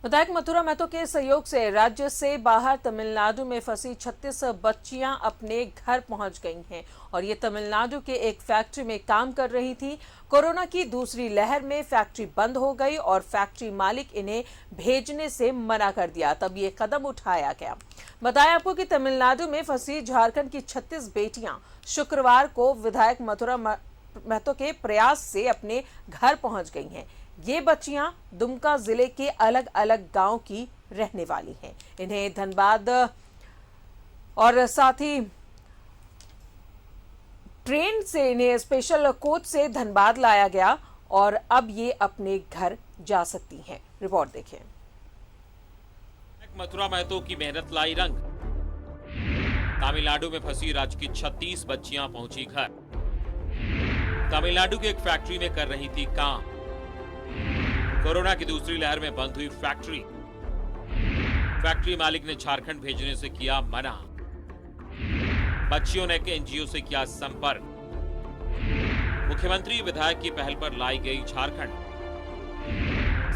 विधायक मथुरा महतो के सहयोग से राज्य से बाहर तमिलनाडु में फंसी 36 बच्चियां अपने घर पहुंच गई हैं और ये तमिलनाडु के एक फैक्ट्री में काम कर रही थी। कोरोना की दूसरी लहर में फैक्ट्री बंद हो गई और फैक्ट्री मालिक इन्हें भेजने से मना कर दिया, तब ये कदम उठाया गया। बताया आपको कि तमिलनाडु में फंसी झारखंड की 36 बेटियां शुक्रवार को विधायक मथुरा महतो के प्रयास से अपने घर पहुंच गई हैं। ये बच्चियां दुमका जिले के अलग अलग गांव की रहने वाली हैं। इन्हें धनबाद और साथ ही ट्रेन से इन्हें स्पेशल कोच से धनबाद लाया गया और अब ये अपने घर जा सकती हैं। रिपोर्ट देखें। मथुरा महतो की मेहनत लाई रंग। तमिलनाडु में फंसी राज्य की 36 बच्चियां पहुंची घर। तमिलनाडु की एक फैक्ट्री में कर रही थी काम। कोरोना की दूसरी लहर में बंद हुई फैक्ट्री। फैक्ट्री मालिक ने झारखंड भेजने से किया मना। बच्चियों ने एनजीओ से किया संपर्क। मुख्यमंत्री विधायक की पहल पर लाई गई झारखंड।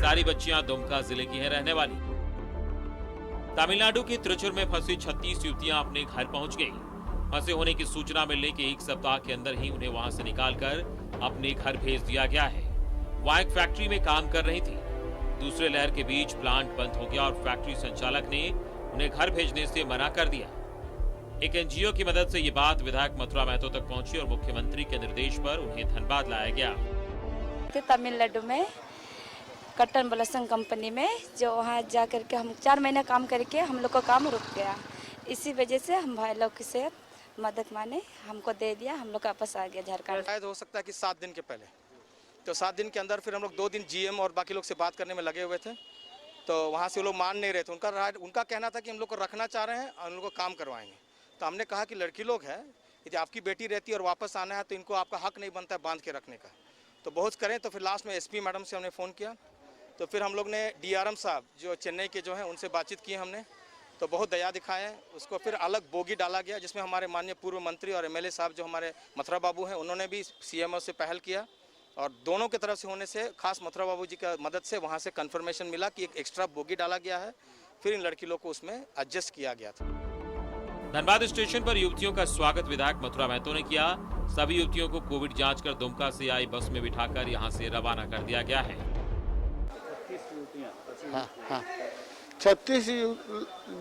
सारी बच्चियां दुमका जिले की हैं रहने वाली। तमिलनाडु के त्रिचुर में फंसी 36 युवतियां अपने घर पहुंच गई। फंसे होने की सूचना मिलने के एक सप्ताह के अंदर ही उन्हें वहां से निकालकर अपने घर भेज दिया गया है। वहां एक फैक्ट्री में काम कर रही थी। दूसरे लहर के बीच प्लांट बंद हो गया और फैक्ट्री संचालक ने उन्हें घर भेजने से मना कर दिया। एक एनजीओ की मदद से ये बात विधायक मथुरा महतो तक पहुंची और मुख्यमंत्री के निर्देश पर उन्हें धनबाद लाया गया। तमिलनाडु में कट्टन बलसन कंपनी में जो वहाँ जा करके हम 4 महीने काम करके हम लोग का काम रुक गया। इसी वजह से हम भाई लोग से मदद माने हमको दे दिया, हम लोग वापस आ गया झारखंड। शायद हो सकता है कि 7 दिन के पहले, तो 7 दिन के अंदर फिर हम लोग 2 दिन जीएम और बाकी लोग से बात करने में लगे हुए थे। तो वहाँ से वो लोग मान नहीं रहे थे। उनका कहना था कि हम लोग को रखना चाह रहे हैं और उन लोग को काम करवाएंगे। तो हमने कहा कि लड़की लोग हैं, यदि आपकी बेटी रहती है और वापस आना है तो इनको आपका हक नहीं बनता है बांध के रखने का। तो बहुत करें तो फिर लास्ट में एसपी मैडम से हमने फ़ोन किया। तो फिर हम लोग ने डीआरएम साहब जो चेन्नई के जो हैं उनसे बातचीत की हमने, तो बहुत दया दिखाए। उसको फिर अलग बोगी डाला गया जिसमें हमारे माननीय पूर्व मंत्री और एमएलए साहब जो हमारे मथुरा बाबू हैं उन्होंने भी सीएमओ से पहल किया और दोनों की तरफ से होने से खास मथुरा बाबू जी का मदद से वहाँ से कन्फर्मेशन मिला कि एक एक्स्ट्रा बोगी डाला गया है। फिर इन लड़की लोग को उसमें एडजस्ट किया गया था। धनबाद स्टेशन पर युवतियों का स्वागत विधायक मथुरा महतो ने किया। सभी युवतियों को कोविड जांच कर दुमका से आई बस में बिठाकर यहां से रवाना कर दिया गया है। 36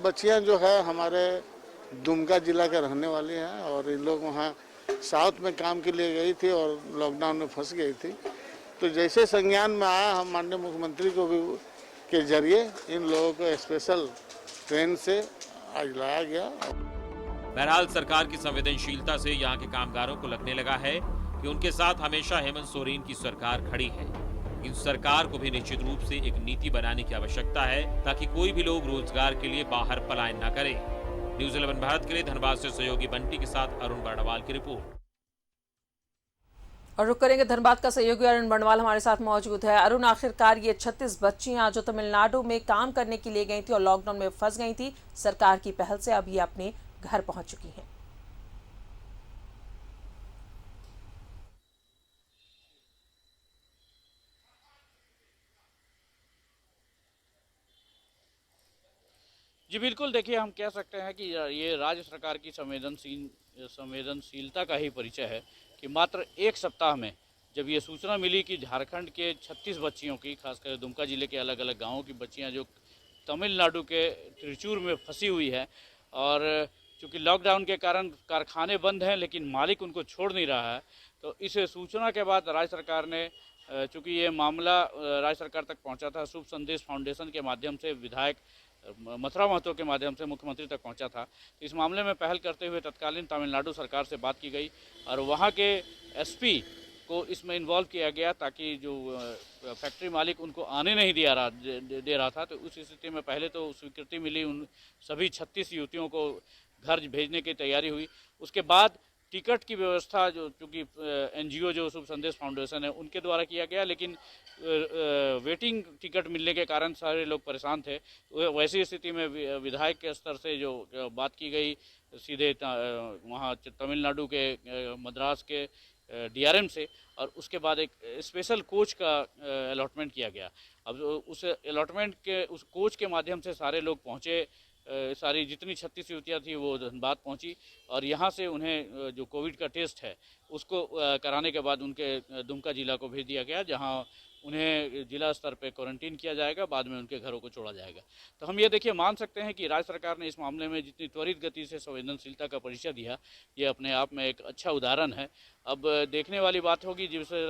बच्चियां जो है हमारे दुमका जिला के रहने वाली हैं और इन लोग वहाँ साउथ में काम के लिए गई थी और लॉकडाउन में फंस गई थी। तो जैसे संज्ञान में आया, हम माननीय मुख्यमंत्री को भी के जरिए इन लोगों को स्पेशल ट्रेन से आज लाया गया। बहरहाल सरकार की संवेदनशीलता से यहाँ के कामगारों को लगने लगा है कि उनके साथ हमेशा हेमंत सोरेन की सरकार खड़ी है। इन सरकार को भी निश्चित रूप से एक नीति बनाने की आवश्यकता है ताकि कोई भी लोग रोजगार के लिए बाहर पलायन न करे। न्यूज़ 11 भारत के लिए धनबाद से सहयोगी बंटी के साथ अरुण बर्णवाल की रिपोर्ट। और रुक करेंगे धनबाद का सहयोगी अरुण बर्णवाल हमारे साथ मौजूद है। अरुण, आखिरकार ये 36 बच्चियां जो तमिलनाडु में काम करने के लिए गई थी और लॉकडाउन में फंस गई थी, सरकार की पहल से अब ये अपने घर पहुंच चुकी हैं। जी बिल्कुल, देखिए हम कह सकते हैं कि ये राज्य सरकार की संवेदनशीलता का ही परिचय है कि मात्र एक सप्ताह में जब ये सूचना मिली कि झारखंड के 36 बच्चियों की, खासकर दुमका जिले के अलग अलग गांवों की बच्चियां जो तमिलनाडु के त्रिचूर में फंसी हुई है और चूँकि लॉकडाउन के कारण कारखाने बंद हैं लेकिन मालिक उनको छोड़ नहीं रहा है, तो इस सूचना के बाद राज्य सरकार ने, चूँकि ये मामला राज्य सरकार तक पहुँचा था, शुभ संदेश फाउंडेशन के माध्यम से विधायक मथुरा महतो के माध्यम से मुख्यमंत्री तक पहुंचा था। तो इस मामले में पहल करते हुए तत्कालीन तमिलनाडु सरकार से बात की गई और वहां के एसपी को इसमें इन्वॉल्व किया गया ताकि जो फैक्ट्री मालिक उनको आने नहीं दे रहा था। तो उस स्थिति में पहले तो स्वीकृति मिली, उन सभी 36 युवतियों को घर भेजने की तैयारी हुई। उसके बाद टिकट की व्यवस्था जो चूँकि एनजीओ जो शुभ संदेश फाउंडेशन है उनके द्वारा किया गया, लेकिन वेटिंग टिकट मिलने के कारण सारे लोग परेशान थे। वैसी स्थिति में विधायक के स्तर से जो बात की गई सीधे वहाँ तमिलनाडु के मद्रास के DRM से, और उसके बाद एक स्पेशल कोच का अलॉटमेंट किया गया। अब उस अलॉटमेंट के उस कोच के माध्यम से सारे लोग पहुँचे, सारी जितनी 36 युवतियाँ थी वो धनबाद पहुंची, और यहाँ से उन्हें जो कोविड का टेस्ट है उसको कराने के बाद उनके दुमका जिला को भेज दिया गया, जहाँ उन्हें जिला स्तर पे क्वारंटीन किया जाएगा, बाद में उनके घरों को छोड़ा जाएगा। तो हम ये देखिए मान सकते हैं कि राज्य सरकार ने इस मामले में जितनी त्वरित गति से संवेदनशीलता का परिचय दिया, ये अपने आप में एक अच्छा उदाहरण है। अब देखने वाली बात होगी, जिससे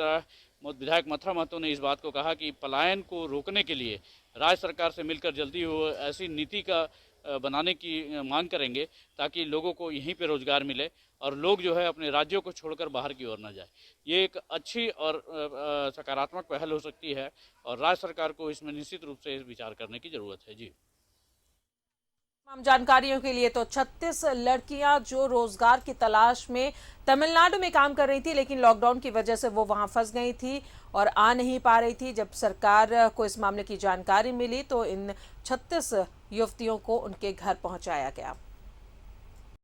विधायक मथुरा महतो ने इस बात को कहा कि पलायन को रोकने के लिए राज्य सरकार से मिलकर जल्दी वो ऐसी नीति का बनाने की मांग करेंगे ताकि लोगों को यहीं पे रोजगार मिले और लोग जो है अपने राज्यों को छोड़कर बाहर की ओर न जाए। ये एक अच्छी और सकारात्मक पहल हो सकती है, और राज्य सरकार को इसमें निश्चित रूप से विचार करने की जरूरत है। जी, तमाम जानकारियों के लिए तो 36 लड़कियां जो रोजगार की तलाश में तमिलनाडु में काम कर रही थी, लेकिन लॉकडाउन की वजह से वो वहां फंस गई थी और आ नहीं पा रही थी। जब सरकार को इस मामले की जानकारी मिली तो इन 36 युवतियों को उनके घर पहुंचाया गया।